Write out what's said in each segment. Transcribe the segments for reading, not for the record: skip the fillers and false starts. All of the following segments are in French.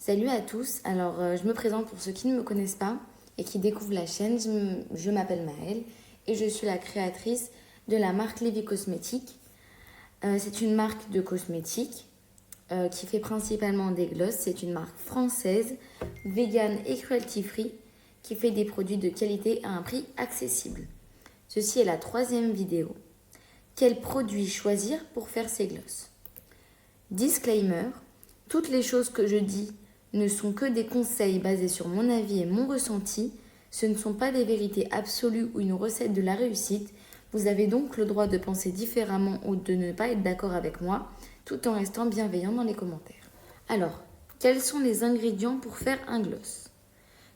Salut à tous, je me présente pour ceux qui ne me connaissent pas et qui découvrent la chaîne. Je m'appelle Maëlle et je suis la créatrice de la marque Lévi Cosmétiques. C'est une marque de cosmétiques qui fait principalement des glosses. C'est une marque française, vegan et cruelty free qui fait des produits de qualité à un prix accessible. Ceci est la 3e vidéo. Quel produit choisir pour faire ses glosses? Disclaimer, toutes les choses que je dis ne sont que des conseils basés sur mon avis et mon ressenti. Ce ne sont pas des vérités absolues ou une recette de la réussite. Vous avez donc le droit de penser différemment ou de ne pas être d'accord avec moi, tout en restant bienveillant dans les commentaires. Alors, quels sont les ingrédients pour faire un gloss?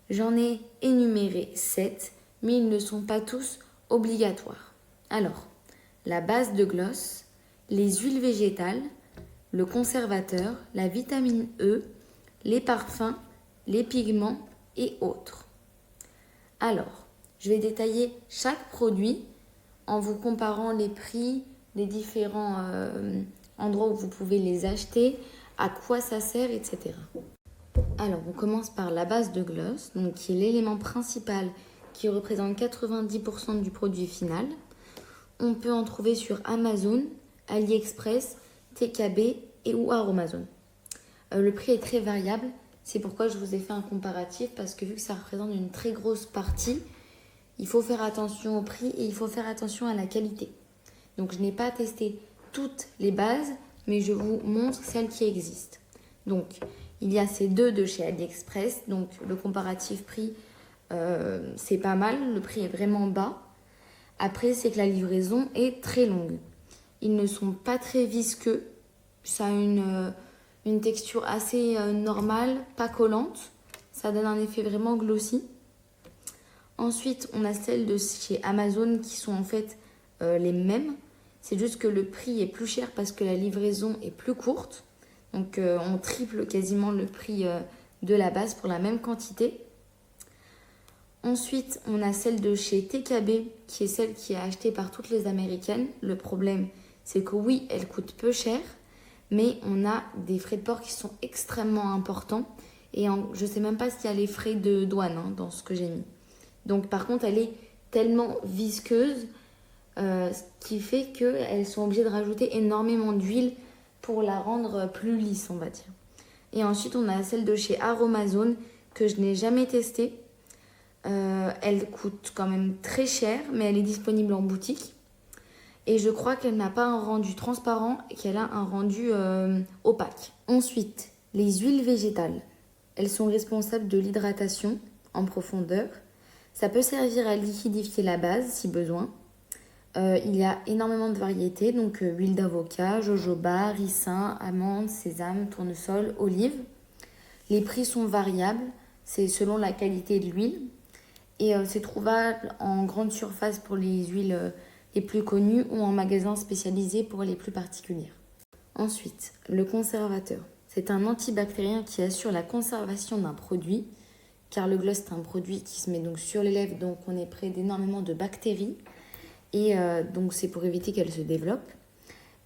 J'en ai énuméré 7, mais ils ne sont pas tous obligatoires. Alors, la base de gloss, les huiles végétales, le conservateur, la vitamine E, les parfums, les pigments et autres. Alors, je vais détailler chaque produit en vous comparant les prix, les différents endroits où vous pouvez les acheter, à quoi ça sert, etc. Alors, on commence par la base de gloss, donc qui est l'élément principal qui représente 90% du produit final. On peut en trouver sur Amazon, AliExpress, TKB et ou Aromazone. Le prix est très variable, c'est pourquoi je vous ai fait un comparatif, parce que vu que ça représente une très grosse partie, il faut faire attention au prix et il faut faire attention à la qualité. Donc je n'ai pas testé toutes les bases, mais je vous montre celles qui existent. Donc il y a ces deux de chez AliExpress, donc le comparatif prix, c'est pas mal, le prix est vraiment bas. Après, c'est que la livraison est très longue. Ils ne sont pas très visqueux, ça a une texture assez normale, pas collante. Ça donne un effet vraiment glossy. Ensuite, on a celles de chez Amazon qui sont en fait les mêmes. C'est juste que le prix est plus cher parce que la livraison est plus courte. Donc, on triple quasiment le prix de la base pour la même quantité. Ensuite, on a celle de chez TKB qui est celle qui est achetée par toutes les Américaines. Le problème, c'est que oui, elle coûte peu cher, mais on a des frais de port qui sont extrêmement importants. Et je ne sais même pas s'il y a les frais de douane dans ce que j'ai mis. Donc par contre, elle est tellement visqueuse, ce qui fait qu'elles sont obligées de rajouter énormément d'huile pour la rendre plus lisse, on va dire. Et ensuite, on a celle de chez Aromazone que je n'ai jamais testée. Elle coûte quand même très cher, mais elle est disponible en boutique. Et je crois qu'elle n'a pas un rendu transparent et qu'elle a un rendu opaque. Ensuite, les huiles végétales. Elles sont responsables de l'hydratation en profondeur. Ça peut servir à liquidifier la base si besoin. Il y a énormément de variétés, donc huile d'avocat, jojoba, ricin, amande, sésame, tournesol, olive. Les prix sont variables, c'est selon la qualité de l'huile. Et c'est trouvable en grande surface pour les huiles les plus connues ou en magasins spécialisés pour les plus particulières. Ensuite, le conservateur. C'est un antibactérien qui assure la conservation d'un produit, car le gloss est un produit qui se met donc sur les lèvres, donc on est près d'énormément de bactéries. Et donc c'est pour éviter qu'elles se développent.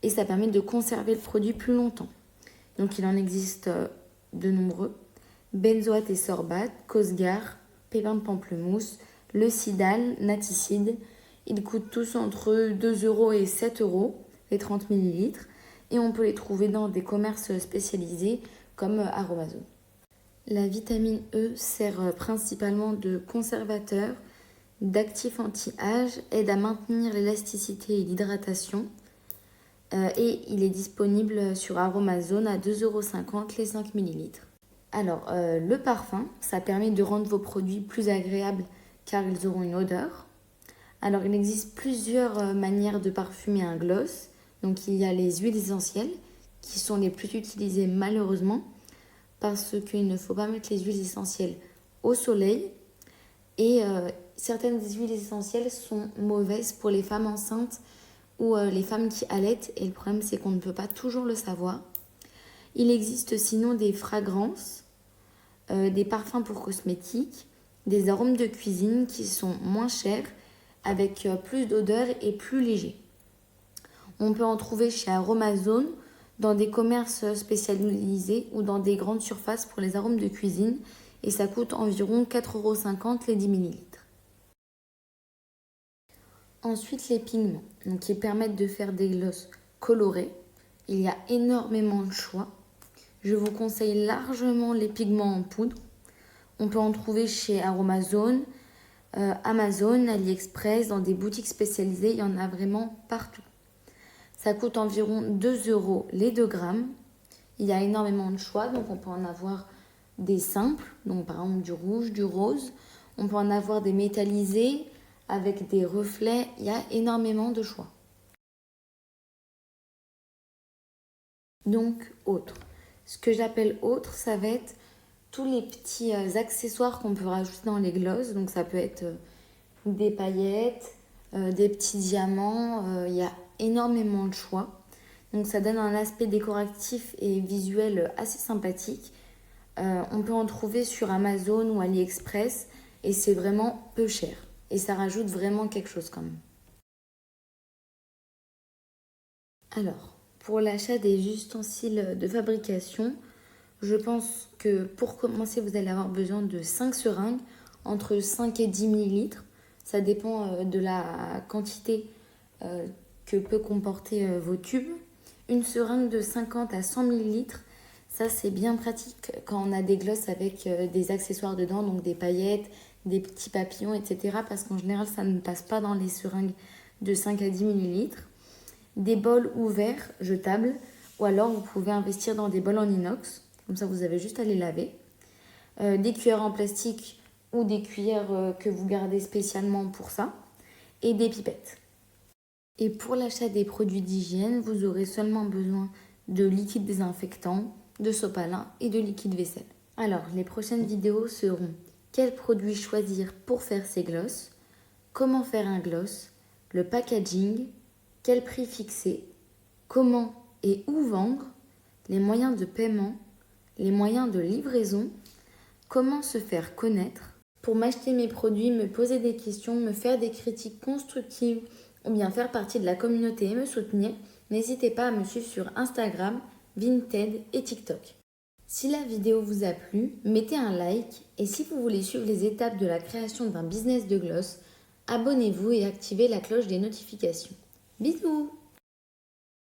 Et ça permet de conserver le produit plus longtemps. Donc il en existe de nombreux. Benzoate et sorbate, Cosgar, pépin de pamplemousse, le Sidal, Naticide. Ils coûtent tous entre 2 € et 7 €, les 30 ml. Et on peut les trouver dans des commerces spécialisés comme Aromazone. La vitamine E sert principalement de conservateur, d'actif anti-âge, aide à maintenir l'élasticité et l'hydratation. Et il est disponible sur Aromazone à 2,50 € les 5 ml. Alors, le parfum, ça permet de rendre vos produits plus agréables car ils auront une odeur. Alors, il existe plusieurs manières de parfumer un gloss. Donc, il y a les huiles essentielles qui sont les plus utilisées malheureusement parce qu'il ne faut pas mettre les huiles essentielles au soleil. Et certaines huiles essentielles sont mauvaises pour les femmes enceintes ou les femmes qui allaitent. Et le problème, c'est qu'on ne peut pas toujours le savoir. Il existe sinon des fragrances, des parfums pour cosmétiques, des arômes de cuisine qui sont moins chers, avec plus d'odeur et plus légers. On peut en trouver chez Aromazone dans des commerces spécialisés ou dans des grandes surfaces pour les arômes de cuisine et ça coûte environ 4,50 € les 10 ml. Ensuite, les pigments qui permettent de faire des glosses colorées. Il y a énormément de choix. Je vous conseille largement les pigments en poudre. On peut en trouver chez Aromazone, Amazon, AliExpress, dans des boutiques spécialisées. Il y en a vraiment partout. Ça coûte environ 2 € les 2 grammes. Il y a énormément de choix, donc on peut en avoir des simples, donc par exemple du rouge, du rose. On peut en avoir des métallisés avec des reflets. Il y a énormément de choix. Donc, autre. Ce que j'appelle autre, ça va être tous les petits accessoires qu'on peut rajouter dans les glosses. Donc, ça peut être des paillettes, des petits diamants. Il y a énormément de choix. Donc, ça donne un aspect décoratif et visuel assez sympathique. On peut en trouver sur Amazon ou AliExpress et c'est vraiment peu cher. Et ça rajoute vraiment quelque chose quand même. Alors, pour l'achat des ustensiles de fabrication, je pense que pour commencer, vous allez avoir besoin de 5 seringues, entre 5 et 10 ml. Ça dépend de la quantité que peut comporter vos tubes. Une seringue de 50 à 100 ml, ça c'est bien pratique quand on a des glosses avec des accessoires dedans, donc des paillettes, des petits papillons, etc. Parce qu'en général, ça ne passe pas dans les seringues de 5 à 10 ml. Des bols ouverts, jetables, ou alors vous pouvez investir dans des bols en inox, comme ça vous avez juste à les laver. Des cuillères en plastique ou des cuillères que vous gardez spécialement pour ça, et des pipettes. Et pour l'achat des produits d'hygiène, vous aurez seulement besoin de liquide désinfectant, de sopalin et de liquide vaisselle. Alors, les prochaines vidéos seront quels produits choisir pour faire ces glosses, comment faire un gloss, le packaging, quel prix fixer, comment et où vendre, les moyens de paiement, les moyens de livraison, comment se faire connaître. Pour m'acheter mes produits, me poser des questions, me faire des critiques constructives ou bien faire partie de la communauté et me soutenir, n'hésitez pas à me suivre sur Instagram, Vinted et TikTok. Si la vidéo vous a plu, mettez un like et si vous voulez suivre les étapes de la création d'un business de gloss, abonnez-vous et activez la cloche des notifications. Bisous!